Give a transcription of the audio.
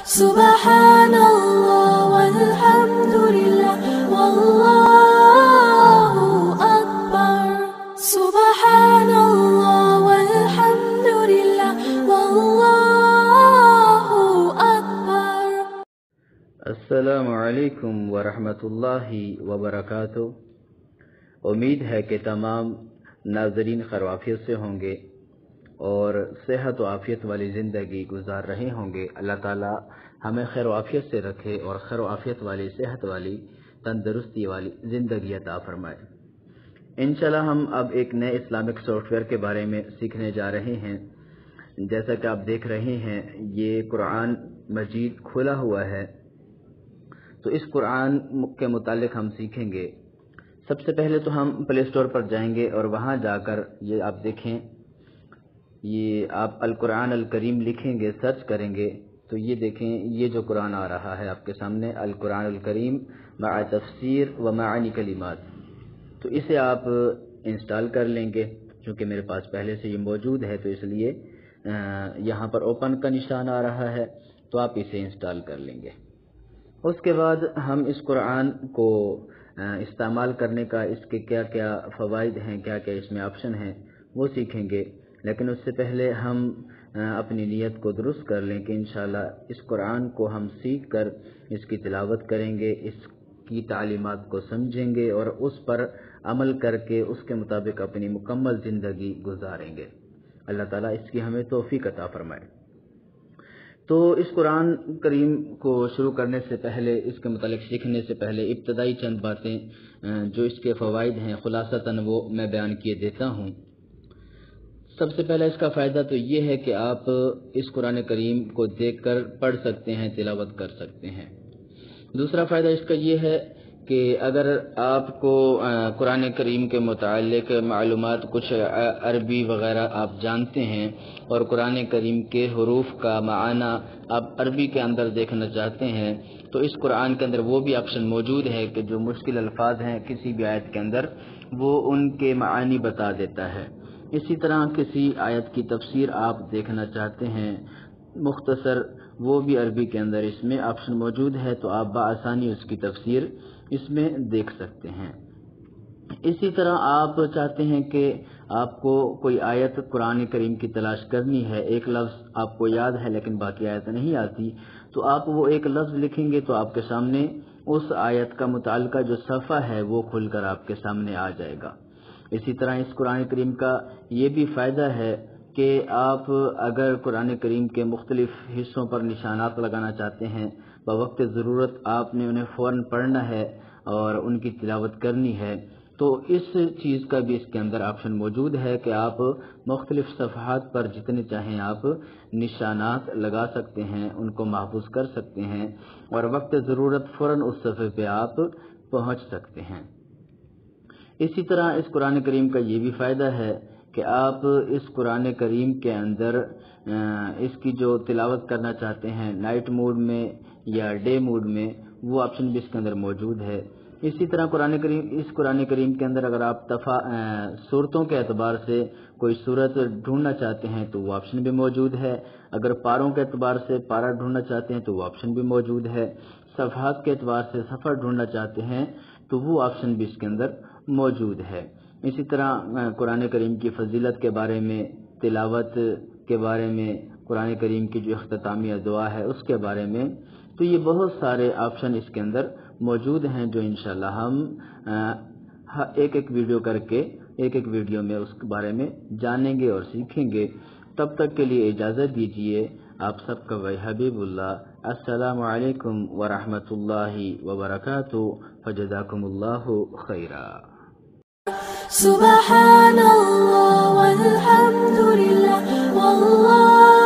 سبحان اللہ والحمد للہ واللہ اکبر سبحان اللہ والحمد للہ واللہ اکبر۔ السلام علیکم ورحمۃ اللہ وبرکاتہ۔ امید ہے کہ تمام ناظرین خیر و عافیت سے ہوں گے اور صحت و عافیت والی زندگی گزار رہے ہوں گے۔ اللہ تعالی ہمیں خیر و عافیت سے رکھے اور خیر و عافیت والی، صحت والی، تندرستی والی زندگی عطا فرمائے۔ انشاءاللہ ہم اب ایک نئے اسلامک سافٹ ویئر کے بارے میں سیکھنے جا رہے ہیں۔ جیسا کہ آپ دیکھ رہے ہیں یہ قرآن مجید کھلا ہوا ہے، تو اس قرآن کے متعلق ہم سیکھیں گے۔ سب سے پہلے تو ہم پلے اسٹور پر جائیں گے اور وہاں جا کر یہ آپ دیکھیں، یہ آپ القرآن الکریم لکھیں گے، سرچ کریں گے تو یہ دیکھیں یہ جو قرآن آ رہا ہے آپ کے سامنے، القرآن الکریم مع تفسیر و معانی کلمات، تو اسے آپ انسٹال کر لیں گے۔ چونکہ میرے پاس پہلے سے یہ موجود ہے تو اس لیے یہاں پر اوپن کا نشان آ رہا ہے، تو آپ اسے انسٹال کر لیں گے۔ اس کے بعد ہم اس قرآن کو استعمال کرنے کا، اس کے کیا کیا فوائد ہیں، کیا کیا اس میں آپشن ہیں، وہ سیکھیں گے۔ لیکن اس سے پہلے ہم اپنی نیت کو درست کر لیں کہ انشاءاللہ اس قرآن کو ہم سیکھ کر اس کی تلاوت کریں گے، اس کی تعلیمات کو سمجھیں گے اور اس پر عمل کر کے اس کے مطابق اپنی مکمل زندگی گزاریں گے۔ اللہ تعالیٰ اس کی ہمیں توفیق عطا فرمائے۔ تو اس قرآن کریم کو شروع کرنے سے پہلے، اس کے متعلق سیکھنے سے پہلے ابتدائی چند باتیں جو اس کے فوائد ہیں خلاصتاً وہ میں بیان کیے دیتا ہوں۔ سب سے پہلا اس کا فائدہ تو یہ ہے کہ آپ اس قرآن کریم کو دیکھ کر پڑھ سکتے ہیں، تلاوت کر سکتے ہیں۔ دوسرا فائدہ اس کا یہ ہے کہ اگر آپ کو قرآن کریم کے متعلق معلومات کچھ عربی وغیرہ آپ جانتے ہیں اور قرآن کریم کے حروف کا معنی آپ عربی کے اندر دیکھنا چاہتے ہیں تو اس قرآن کے اندر وہ بھی آپشن موجود ہے کہ جو مشکل الفاظ ہیں کسی بھی آیت کے اندر وہ ان کے معانی بتا دیتا ہے۔ اسی طرح کسی آیت کی تفسیر آپ دیکھنا چاہتے ہیں مختصر، وہ بھی عربی کے اندر اس میں آپشن موجود ہے، تو آپ بآسانی اس کی تفسیر اس میں دیکھ سکتے ہیں۔ اسی طرح آپ چاہتے ہیں کہ آپ کو کوئی آیت قرآن کریم کی تلاش کرنی ہے، ایک لفظ آپ کو یاد ہے لیکن باقی آیت نہیں آتی، تو آپ وہ ایک لفظ لکھیں گے تو آپ کے سامنے اس آیت کا متعلقہ جو صفحہ ہے وہ کھل کر آپ کے سامنے آ جائے گا۔ اسی طرح اس قرآن کریم کا یہ بھی فائدہ ہے کہ آپ اگر قرآن کریم کے مختلف حصوں پر نشانات لگانا چاہتے ہیں، بوقت ضرورت آپ نے انہیں فوراً پڑھنا ہے اور ان کی تلاوت کرنی ہے، تو اس چیز کا بھی اس کے اندر آپشن موجود ہے کہ آپ مختلف صفحات پر جتنے چاہیں آپ نشانات لگا سکتے ہیں، ان کو محفوظ کر سکتے ہیں اور وقت ضرورت فوراً اس صفحے پہ آپ پہنچ سکتے ہیں۔ اسی طرح اس قرآن کریم کا یہ بھی فائدہ ہے کہ آپ اس قرآن کریم کے اندر اس کی جو تلاوت کرنا چاہتے ہیں نائٹ موڈ میں یا ڈے موڈ میں، وہ آپشن بھی اس کے اندر موجود ہے۔ اسی طرح اس قرآن کریم کے اندر اگر آپ صورتوں کے اعتبار سے کوئی صورت ڈھونڈنا چاہتے ہیں تو وہ آپشن بھی موجود ہے، اگر پاروں کے اعتبار سے پارہ ڈھونڈنا چاہتے ہیں تو وہ آپشن بھی موجود ہے، صفحات کے اعتبار سے صفحہ ڈھونڈنا چاہتے ہیں تو وہ آپشن بھی اس کے اندر موجود ہے۔ اسی طرح قرآن کریم کی فضیلت کے بارے میں، تلاوت کے بارے میں، قرآن کریم کی جو اختتامیہ دعا ہے اس کے بارے میں، تو یہ بہت سارے آپشن اس کے اندر موجود ہیں جو انشاءاللہ ہم ایک ایک ویڈیو کر کے ایک ایک ویڈیو میں اس کے بارے میں جانیں گے اور سیکھیں گے۔ تب تک کے لیے اجازت دیجیے، آپ سب کا بھائی حبیب اللہ۔ السلام علیکم ورحمۃ اللہ وبرکاتہ، فجزاکم اللہ خیرا۔ سبحان اللہ والحمد للہ واللہ